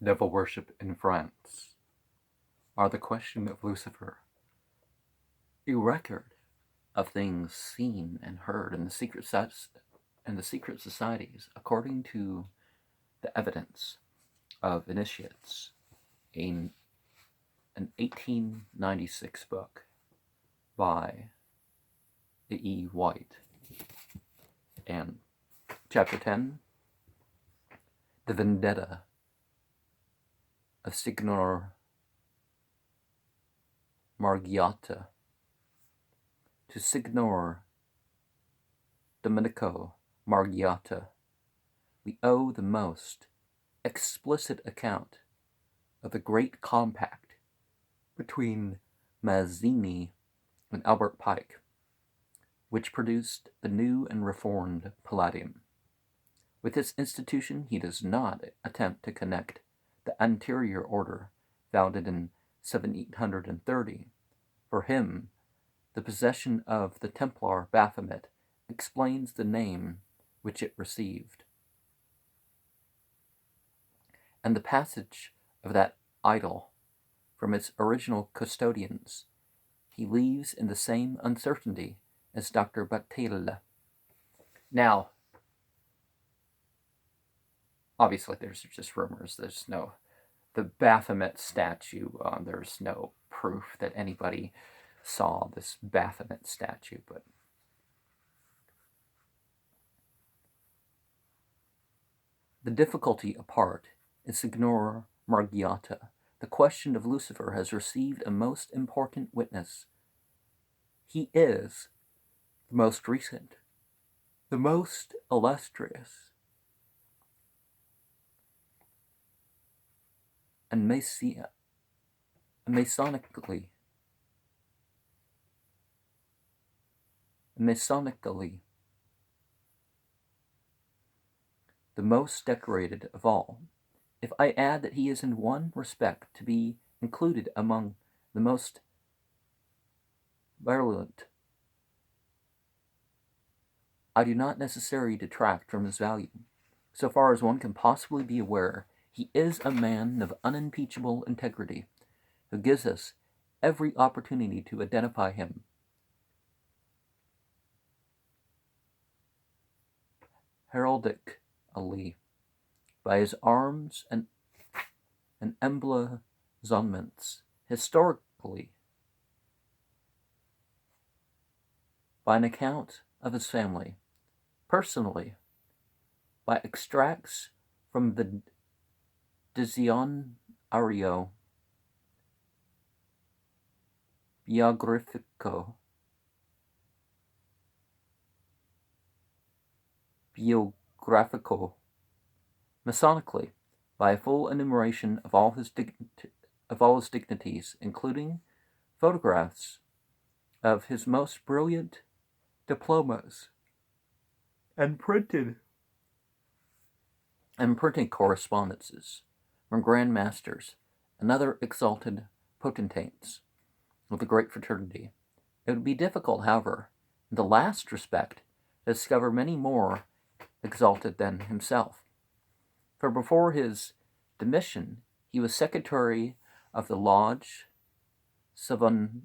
Devil worship in France are the question of Lucifer, a record of things seen and heard in the secret societies according to the evidence of initiates in an 1896 book by A.E.Waite. And chapter 10, The Vendetta of Signor Margiotta. To Signor Domenico Margiotta we owe the most explicit account of the great compact between Mazzini and Albert Pike, which produced the new and reformed Palladium. With this institution he does not attempt to connect the anterior order founded in 1730. For him, the possession of the Templar Baphomet explains the name which it received, and the passage of that idol from its original custodians he leaves in the same uncertainty as Dr. Battelle. Now, obviously there's just rumors. There's no, the Baphomet statue, there's no proof that anybody saw this Baphomet statue, but the difficulty apart is Signor Margiotta. The question of Lucifer has received a most important witness. He is the most recent, the most illustrious, and masonically the most decorated of all. If I add that he is in one respect to be included among the most virulent, I do not necessarily detract from his value. So far as one can possibly be aware, he is a man of unimpeachable integrity, who gives us every opportunity to identify him. Heraldically, by his arms and emblazonments, historically, by an account of his family, personally, by extracts from the Dizionario Biografico, Masonically, by a full enumeration of all his dignities, including photographs of his most brilliant diplomas and printing correspondences from Grand Masters and other exalted potentates of the great fraternity. It would be difficult, however, in the last respect, to discover many more exalted than himself. For before his demission, he was secretary of the Lodge Savonarola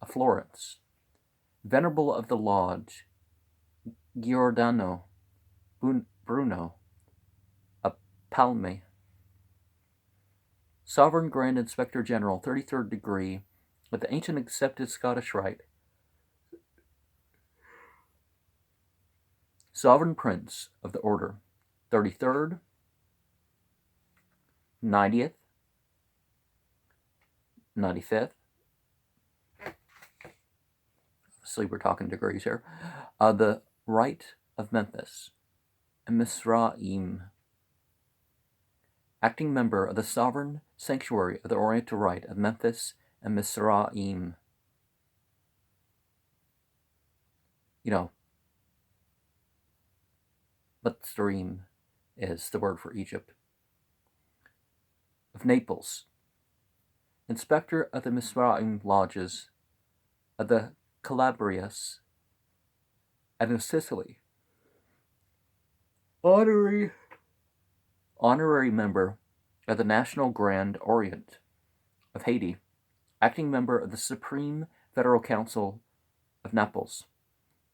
of Florence, venerable of the Lodge Giordano Bruno of Palme, Sovereign Grand Inspector General, 33rd degree, with the ancient accepted Scottish Rite, Sovereign Prince of the Order, 33rd, 90th, 95th, obviously we're talking degrees here, the Rite of Memphis, and Misraim, acting member of the Sovereign Sanctuary of the Oriental Rite of Memphis and Misraim. You know, Mitzrayim is the word for Egypt. Of Naples, inspector of the Misraim lodges of the Calabrias and of Sicily. Honorary member of the National Grand Orient of Haiti, acting member of the Supreme Federal Council of Naples,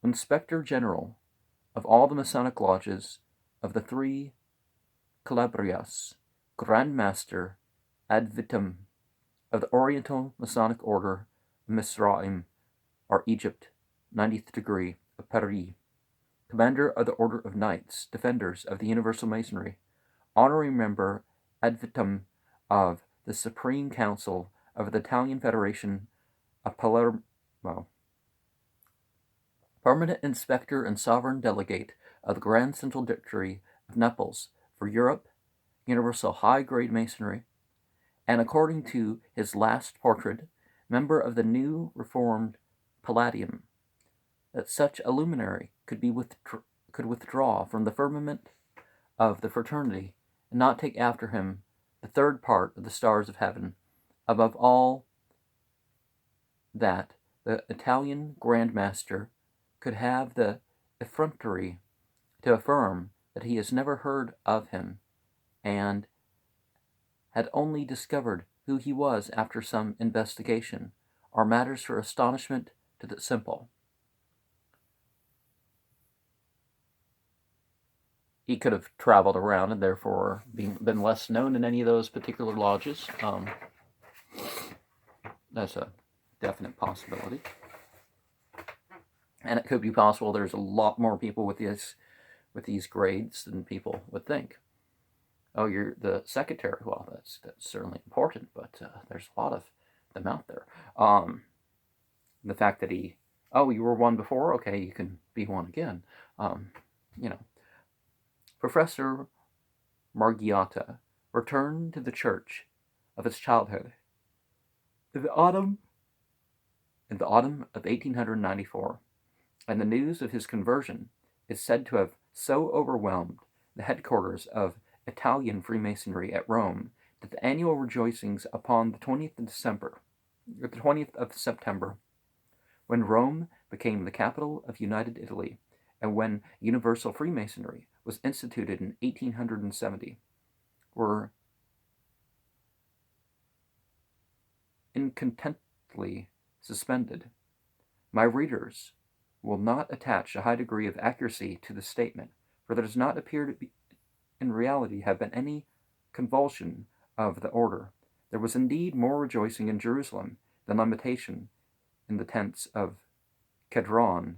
Inspector General of all the Masonic lodges of the three Calabrias, Grand Master ad vitam of the Oriental Masonic Order of Misraim, or Egypt, 90th degree of Paris, Commander of the Order of Knights, Defenders of the Universal Masonry, Honorary Member ad vitam of the Supreme Council of the Italian Federation of Palermo, Permanent Inspector and Sovereign Delegate of the Grand Central Directory of Naples for Europe, Universal High-Grade Masonry, and according to his last portrait, member of the new reformed Palladium, that such a luminary could withdraw from the firmament of the fraternity and not take after him the third part of the stars of heaven. Above all, that the Italian Grand Master could have the effrontery to affirm that he has never heard of him and had only discovered who he was after some investigation, are matters for astonishment to the simple. He could have traveled around and therefore been less known in any of those particular lodges. That's a definite possibility. And it could be possible there's a lot more people with these grades than people would think. Oh, you're the secretary. Well, that's certainly important, but there's a lot of them out there. The fact that you were one before, okay, you can be one again. Professor Margiotta returned to the church of his childhood in the autumn of 1894, and the news of his conversion is said to have so overwhelmed the headquarters of Italian Freemasonry at Rome that the annual rejoicings upon the 20th of September, when Rome became the capital of United Italy, and when Universal Freemasonry was instituted in 1870, were incontently suspended. My readers will not attach a high degree of accuracy to the statement, for there does not appear to be in reality have been any convulsion of the order. There was indeed more rejoicing in Jerusalem than lamentation in the tents of Kedron.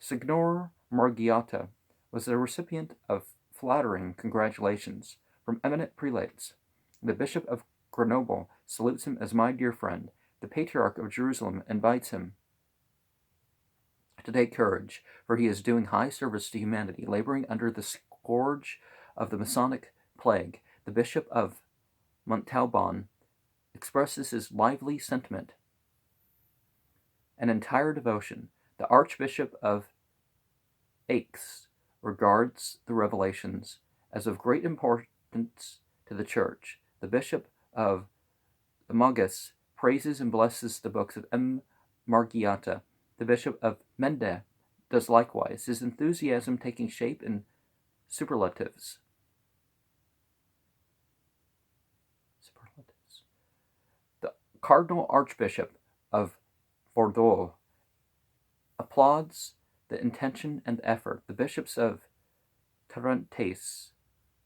Signor Margiotta was the recipient of flattering congratulations from eminent prelates. The Bishop of Grenoble salutes him as my dear friend. The Patriarch of Jerusalem invites him to take courage, for he is doing high service to humanity, laboring under the scourge of the Masonic plague. The Bishop of Montauban expresses his lively sentiment and entire devotion. The Archbishop of Aix regards the revelations as of great importance to the Church. The Bishop of Mogus praises and blesses the books of M. Margiotta. The Bishop of Mende does likewise, his enthusiasm taking shape in superlatives. The Cardinal Archbishop of Bordeaux applauds the intention and effort. The bishops of Tarentaise,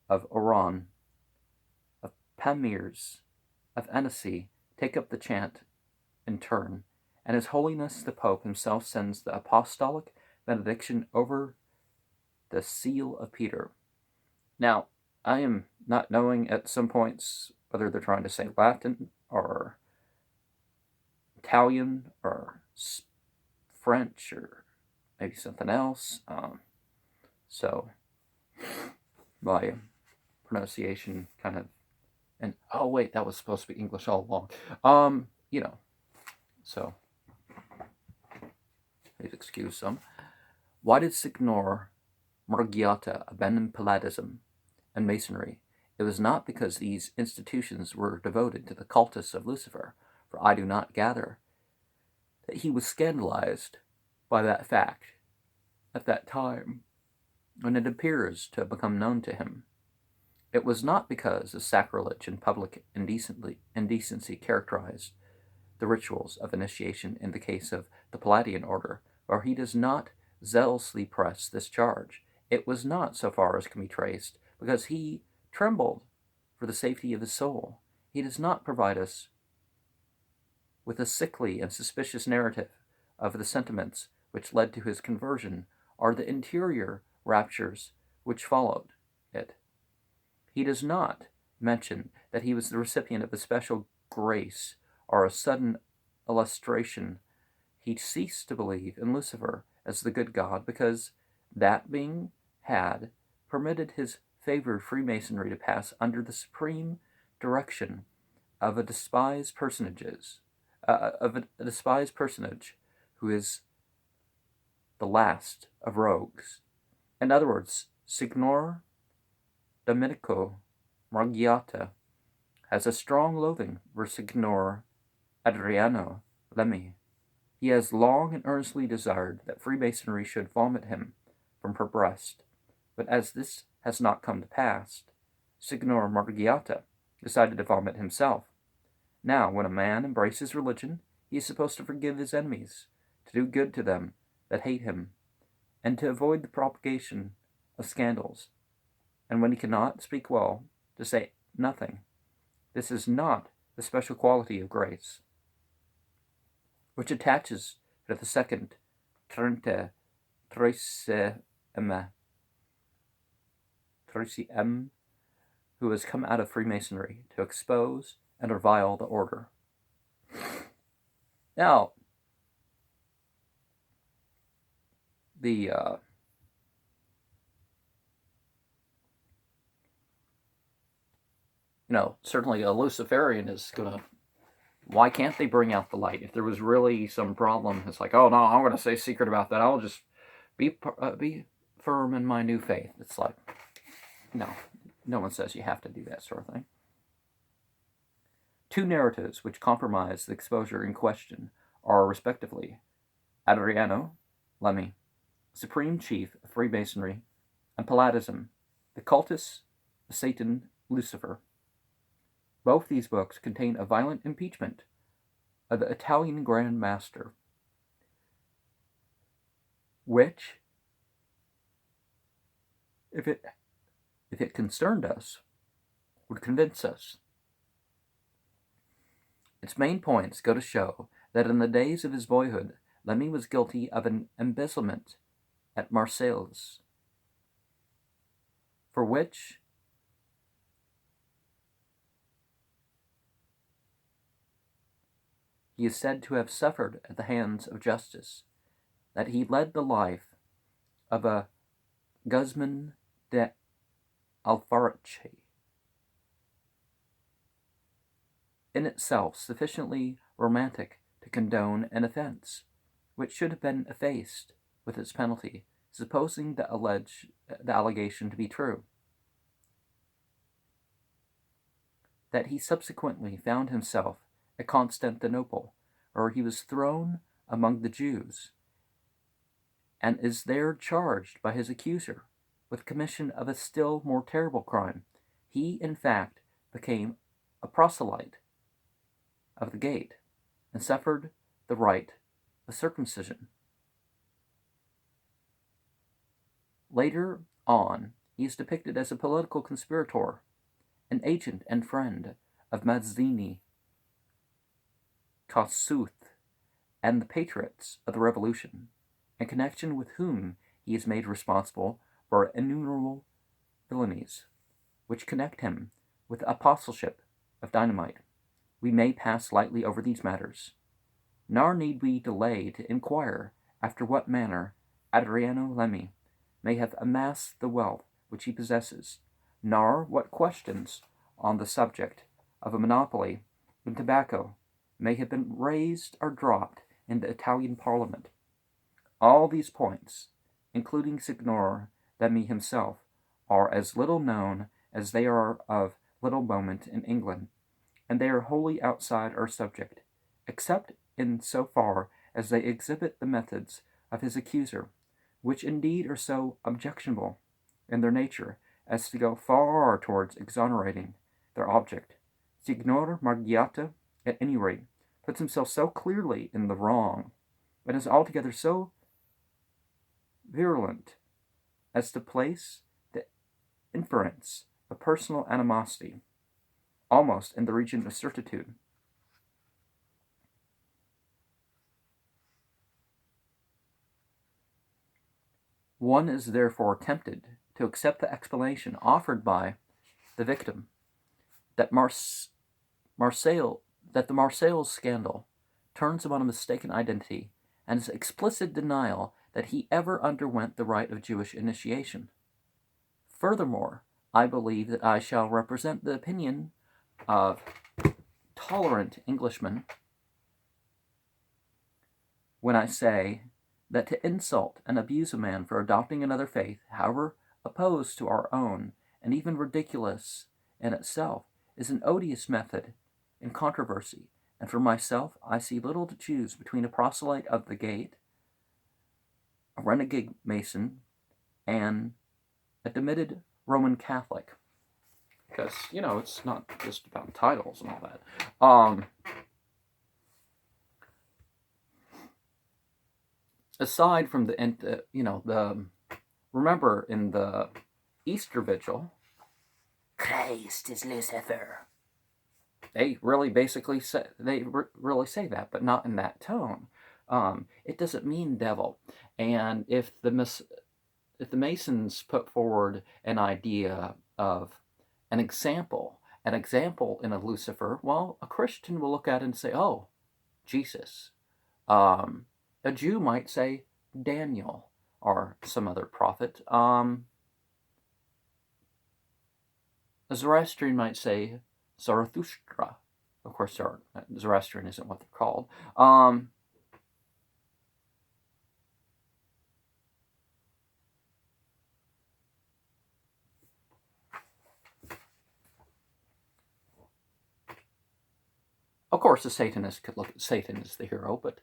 of Oran, of Pamiers, of Annecy take up the chant in turn, and His Holiness the Pope himself sends the apostolic benediction over the seal of Peter. Now, I am not knowing at some points whether they're trying to say Latin or Italian or French or maybe something else. So my pronunciation kind of, and oh wait, that was supposed to be English all along. So please excuse some. Why did Signor Margiotta abandon Palladism and Masonry? It was not because these institutions were devoted to the cultus of Lucifer, for I do not gather that he was scandalized by that fact. at that time, when it appears to have become known to him, it was not because of sacrilege and public indecency characterized the rituals of initiation in the case of the Palladian order, where he does not zealously press this charge. It was not, so far as can be traced, because he trembled for the safety of his soul. He does not provide us with a sickly and suspicious narrative of the sentiments which led to his conversion, or the interior raptures which followed it. He does not mention that he was the recipient of a special grace or a sudden illustration. He ceased to believe in Lucifer as the good god because that being had permitted his favored Freemasonry to pass under the supreme direction of a despised personage who is the last of rogues. In other words, Signor Domenico Margiotta has a strong loathing for Signor Adriano Lemmy. He has long and earnestly desired that Freemasonry should vomit him from her breast, but as this has not come to pass, Signor Margiotta decided to vomit himself. Now, when a man embraces religion, he is supposed to forgive his enemies, to do good to them that hate him, and to avoid the propagation of scandals. And when he cannot speak well, to say nothing. This is not the special quality of grace, which attaches to the second 30 M, who has come out of Freemasonry to expose and revile the order. Now, certainly a Luciferian is gonna. Why can't they bring out the light? If there was really some problem, it's like, oh no, I'm gonna stay secret about that. I'll just be firm in my new faith. It's like, no one says you have to do that sort of thing. Two narratives which compromise the exposure in question are, respectively, Adriano Lemmy, Supreme Chief of Freemasonry, and Palladism, the cultus of Satan Lucifer. Both these books contain a violent impeachment of the Italian Grand Master, which, if it concerned us, would convince us. Its main points go to show that in the days of his boyhood, Lemmy was guilty of an embezzlement at Marseilles, for which he is said to have suffered at the hands of justice, that he led the life of a Guzman de Alfarache, in itself sufficiently romantic to condone an offense, which should have been effaced with its penalty, supposing the allegation to be true. That he subsequently found himself at Constantinople, where he was thrown among the Jews, and is there charged by his accuser with commission of a still more terrible crime. He, in fact, became a proselyte of the gate, and suffered the rite of circumcision. Later on, he is depicted as a political conspirator, an agent and friend of Mazzini, Kossuth, and the patriots of the Revolution, in connection with whom he is made responsible for innumerable villainies, which connect him with the apostleship of dynamite. We may pass lightly over these matters, nor need we delay to inquire after what manner Adriano Lemmy may have amassed the wealth which he possesses, nor what questions on the subject of a monopoly in tobacco may have been raised or dropped in the Italian Parliament. All these points, including Signor Lemmy himself, are as little known as they are of little moment in England, and they are wholly outside our subject, except in so far as they exhibit the methods of his accuser, which indeed are so objectionable in their nature as to go far towards exonerating their object. Signor Margiotta, at any rate, puts himself so clearly in the wrong, and is altogether so virulent as to place the inference of personal animosity almost in the region of certitude. One is therefore tempted to accept the explanation offered by the victim that that the Marseille's scandal turns him on a mistaken identity and his explicit denial that he ever underwent the rite of Jewish initiation. Furthermore, I believe that I shall represent the opinion of tolerant Englishmen when I say that to insult and abuse a man for adopting another faith, however opposed to our own, and even ridiculous in itself, is an odious method in controversy, and for myself I see little to choose between a proselyte of the gate, a renegade Mason, and a demented Roman Catholic. Because, it's not just about titles and all that. Aside from remember in the Easter Vigil, Christ is Lucifer. They really really say that, but not in that tone. It doesn't mean devil. And if the Masons put forward an idea of an example in a Lucifer, well, a Christian will look at it and say, oh, Jesus. A Jew might say Daniel or some other prophet. A Zoroastrian might say Zarathustra. Of course, Zoroastrian isn't what they're called. Of course, a Satanist could look at Satan as the hero, but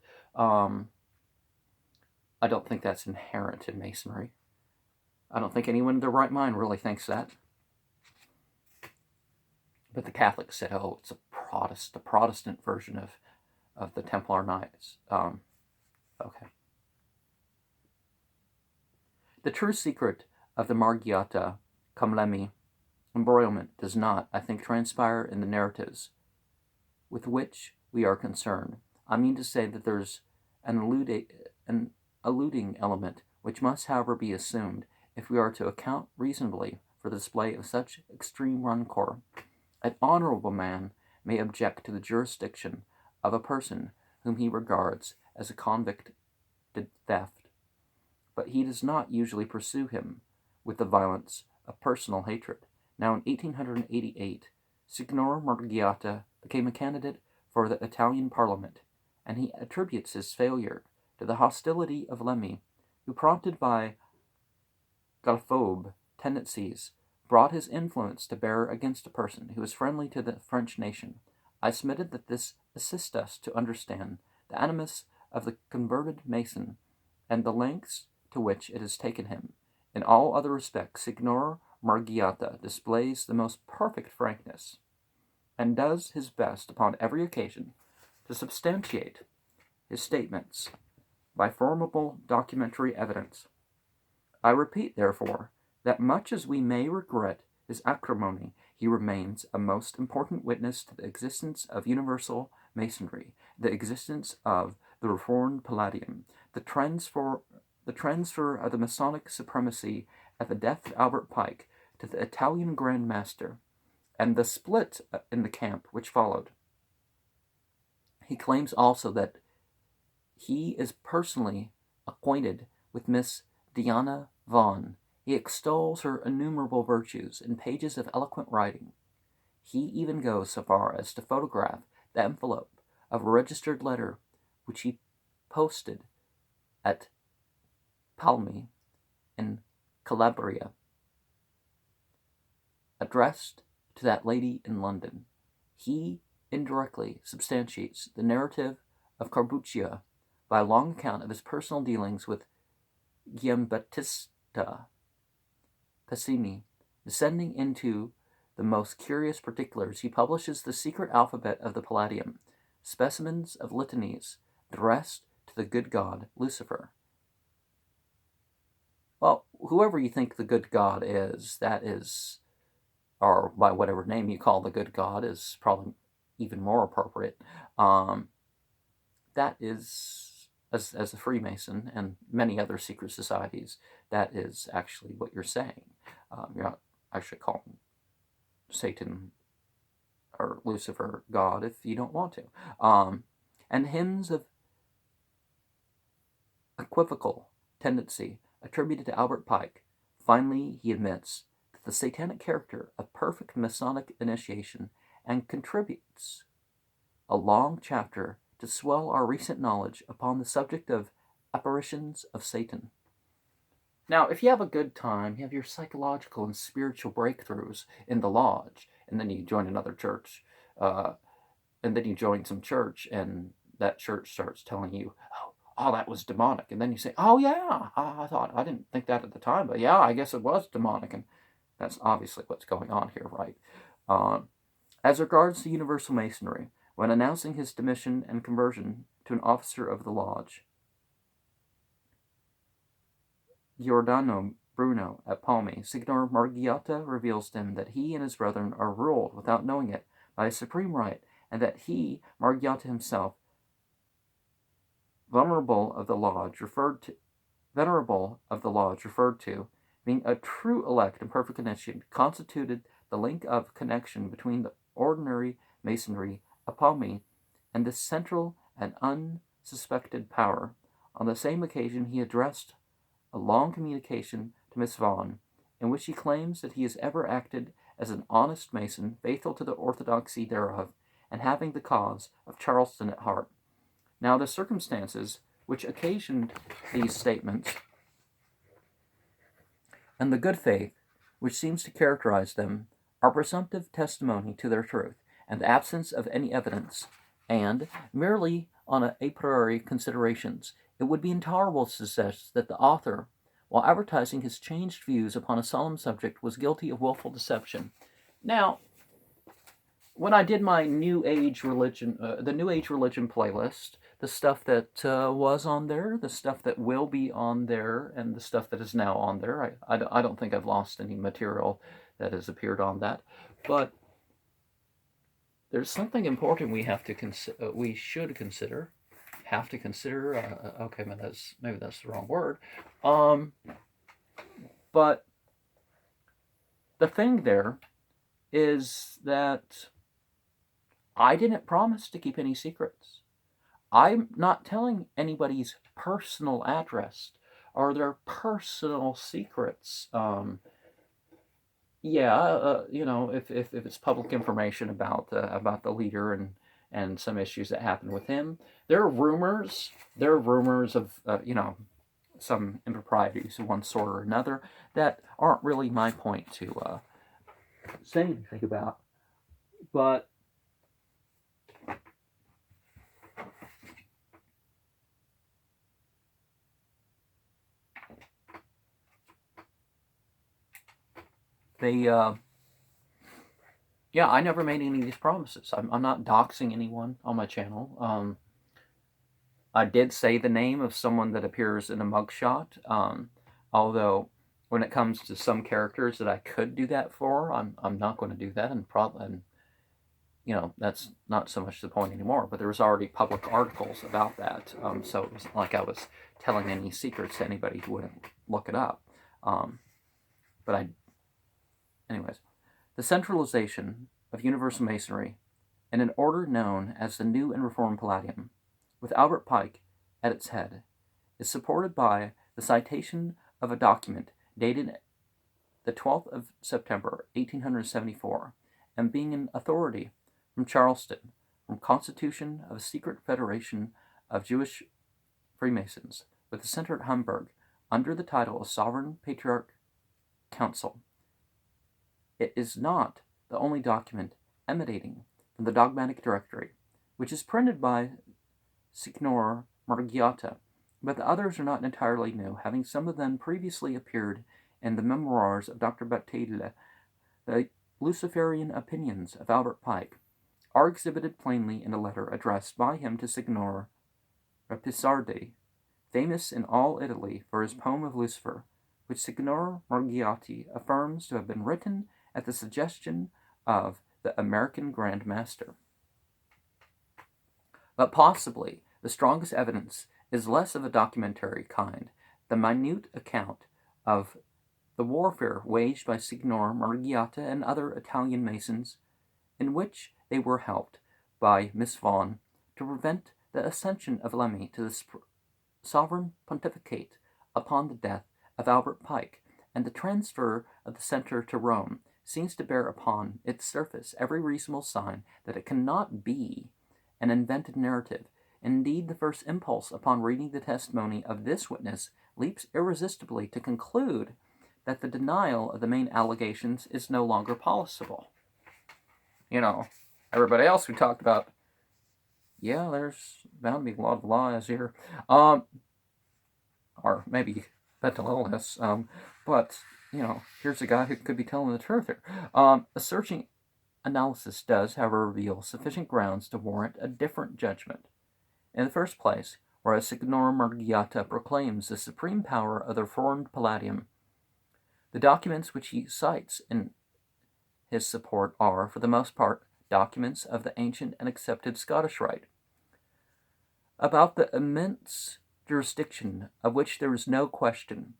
I don't think that's inherent in Masonry. I don't think anyone in their right mind really thinks that. But the Catholics said, oh, it's a Protestant version of the Templar Knights. Okay. The true secret of the Margiotta Comlemi embroilment does not, I think, transpire in the narratives with which we are concerned. I mean to say that there's an alluding element which must, however, be assumed if we are to account reasonably for the display of such extreme rancour. An honorable man may object to the jurisdiction of a person whom he regards as a convicted theft, but he does not usually pursue him with the violence of personal hatred. Now, in 1888, Signor Margiotta became a candidate for the Italian Parliament, and he attributes his failure to the hostility of Lemmy, who, prompted by Galphobe tendencies, brought his influence to bear against a person who was friendly to the French nation. I submitted that this assists us to understand the animus of the converted Mason and the lengths to which it has taken him. In all other respects, Signor Margiotta displays the most perfect frankness, and does his best upon every occasion to substantiate his statements by formidable documentary evidence. I repeat, therefore, that much as we may regret his acrimony, he remains a most important witness to the existence of universal Masonry, the existence of the Reformed Palladium, the transfer of the Masonic supremacy at the death of Albert Pike to the Italian Grand Master, and the split in the camp which followed. He claims also that he is personally acquainted with Miss Diana Vaughan. He extols her innumerable virtues in pages of eloquent writing. He even goes so far as to photograph the envelope of a registered letter which he posted at Palmi in Calabria, addressed to that lady in London. He indirectly substantiates the narrative of Corbuccia by a long account of his personal dealings with Giambattista Passini. Descending into the most curious particulars, he publishes the secret alphabet of the Palladium, specimens of litanies addressed to the good god Lucifer. Well, whoever you think the good god is, that is, or by whatever name you call the good god, is probably even more appropriate. That is, as a Freemason and many other secret societies, that is actually what you're saying. You're not actually calling Satan or Lucifer God if you don't want to. And hymns of equivocal tendency attributed to Albert Pike. Finally, he admits that the satanic character of perfect Masonic initiation and contributes a long chapter to swell our recent knowledge upon the subject of apparitions of Satan. Now, if you have a good time, you have your psychological and spiritual breakthroughs in the lodge, and then you join another church, and then you join some church, and that church starts telling you, oh, that was demonic. And then you say, oh, yeah, I didn't think that at the time, but yeah, I guess it was demonic. And that's obviously what's going on here, right? As regards to Universal Masonry, when announcing his demission and conversion to an officer of the lodge, Giordano Bruno at Palmi, Signor Margiotta reveals to him that he and his brethren are ruled, without knowing it, by a supreme right, and that he, Margiotta himself, venerable of the lodge referred to, being a true elect and perfect initiate, constituted the link of connection between the ordinary masonry upon me and this central and unsuspected power. On the same occasion he addressed a long communication to Miss Vaughan, in which he claims that he has ever acted as an honest mason, faithful to the orthodoxy thereof, and having the cause of Charleston at heart. Now, the circumstances which occasioned these statements, and the good faith which seems to characterize them, are presumptive testimony to their truth, and the absence of any evidence, and, merely on a priori considerations, it would be intolerable to suggest that the author, while advertising his changed views upon a solemn subject, was guilty of willful deception. Now, when I did my New Age religion, the New Age religion playlist, the stuff that was on there, the stuff that will be on there, and the stuff that is now on there, I don't think I've lost any material that has appeared on that, but there's something important we have to we should consider. Have to consider. Okay, maybe that's the wrong word. But the thing there is that I didn't promise to keep any secrets. I'm not telling anybody's personal address or their personal secrets. If it's public information about the leader and some issues that happened with him, there are rumors. There are rumors of some improprieties of one sort or another that aren't really my point to say anything about. But I never made any of these promises. I'm not doxing anyone on my channel. I did say the name of someone that appears in a mugshot, although when it comes to some characters that I could do that for, I'm not going to do that, and that's not so much the point anymore. But there was already public articles about that, so it wasn't like I was telling any secrets to anybody who wouldn't look it up. Anyways, the centralization of Universal Masonry in an order known as the New and Reformed Palladium, with Albert Pike at its head, is supported by the citation of a document dated the 12th of September, 1874, and being an authority from Charleston, from Constitution of a Secret Federation of Jewish Freemasons, with a center at Hamburg, under the title of Sovereign Patriarch Council. It is not the only document emanating from the Dogmatic Directory, which is printed by Signor Margiotta but the others are not entirely new, having some of them previously appeared in the memoirs of Dr. Bataille. The Luciferian opinions of Albert Pike are exhibited plainly in a letter addressed by him to Signor Pisardi, famous in all Italy for his poem of Lucifer, which Signor Margiotta affirms to have been written at the suggestion of the American Grand Master. But possibly the strongest evidence is less of a documentary kind, the minute account of the warfare waged by Signor Margiotta and other Italian Masons, in which they were helped by Miss Vaughan to prevent the ascension of Lemmy to the sovereign pontificate upon the death of Albert Pike, and the transfer of the centre to Rome seems to bear upon its surface every reasonable sign that it cannot be an invented narrative. Indeed, the first impulse upon reading the testimony of this witness leaps irresistibly to conclude that the denial of the main allegations is no longer possible. You know, everybody else we talked about, yeah, there's bound to be a lot of lies here. Or maybe mental illness. But, you know, here's a guy who could be telling the truth here. A searching analysis does, however, reveal sufficient grounds to warrant a different judgment. In the first place, whereas Signor Margiotta proclaims the supreme power of the Reformed Palladium, the documents which he cites in his support are, for the most part, documents of the ancient and accepted Scottish rite, about the immense jurisdiction of which there is no question.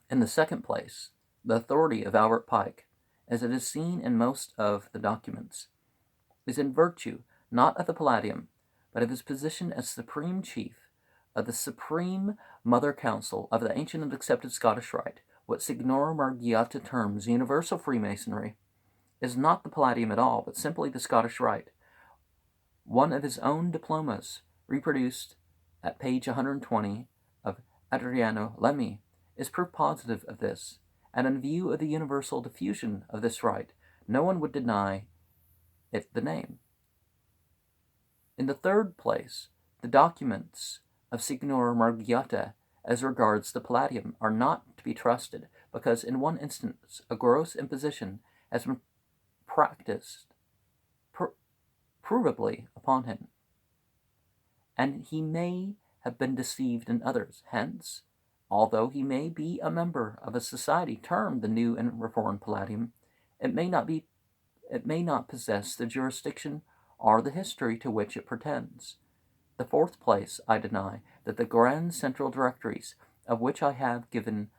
In the second place, the authority of Albert Pike, as it is seen in most of the documents, is in virtue not of the Palladium, but of his position as supreme chief of the supreme mother council of the ancient and accepted Scottish rite. What Signor Margiotta terms universal Freemasonry is not the Palladium at all, but simply the Scottish rite. One of his own diplomas, reproduced at page 120 of Adriano Lemmy, is proof positive of this, and in view of the universal diffusion of this rite, no one would deny it the name. In the third place, the documents of Signor Margiotta as regards the Palladium are not to be trusted, because in one instance a gross imposition has been practiced provably upon him, and he may have been deceived in others. Hence, although he may be a member of a society termed the New and Reformed Palladium, it may not possess the jurisdiction or the history to which it pretends. The fourth place, I deny that the grand central directories, of which I have given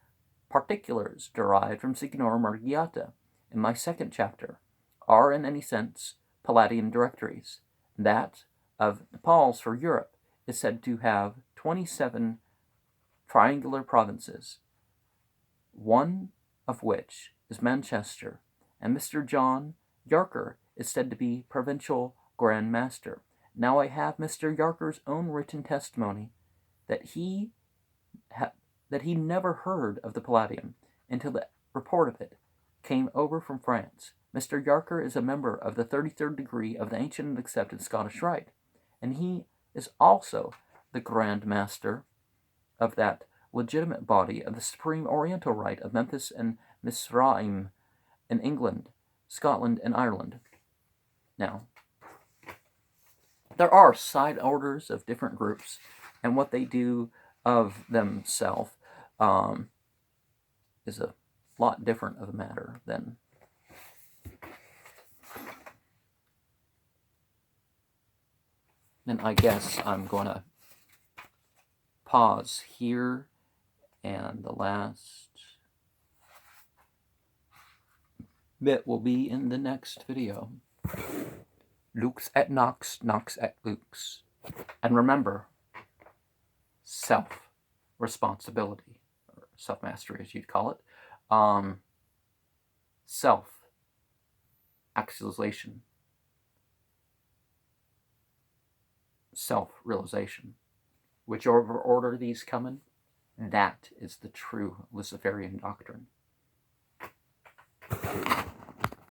particulars derived from Signor Margiotta in my second chapter, are in any sense Palladian directories. That of Nepal's for Europe is said to have 27 triangular provinces, one of which is Manchester, and Mr. John Yarker is said to be provincial Grand Master. Now I have Mr. Yarker's own written testimony that he never heard of the Palladium until the report of it came over from France. Mr. Yarker is a member of the 33rd degree of the ancient and accepted Scottish rite, and he is also the Grand Master of that legitimate body of the Supreme Oriental Rite of Memphis and Mizraim in England, Scotland, and Ireland. Now, there are side orders of different groups, and what they do of themselves is a lot different of a matter than I guess I'm going to pause here, and the last bit will be in the next video. Lux et nox, nox et lux. And remember, self-responsibility, or self-mastery as you'd call it, self-actualization, self-realization. Whichever order these come in, that is the true Luciferian doctrine.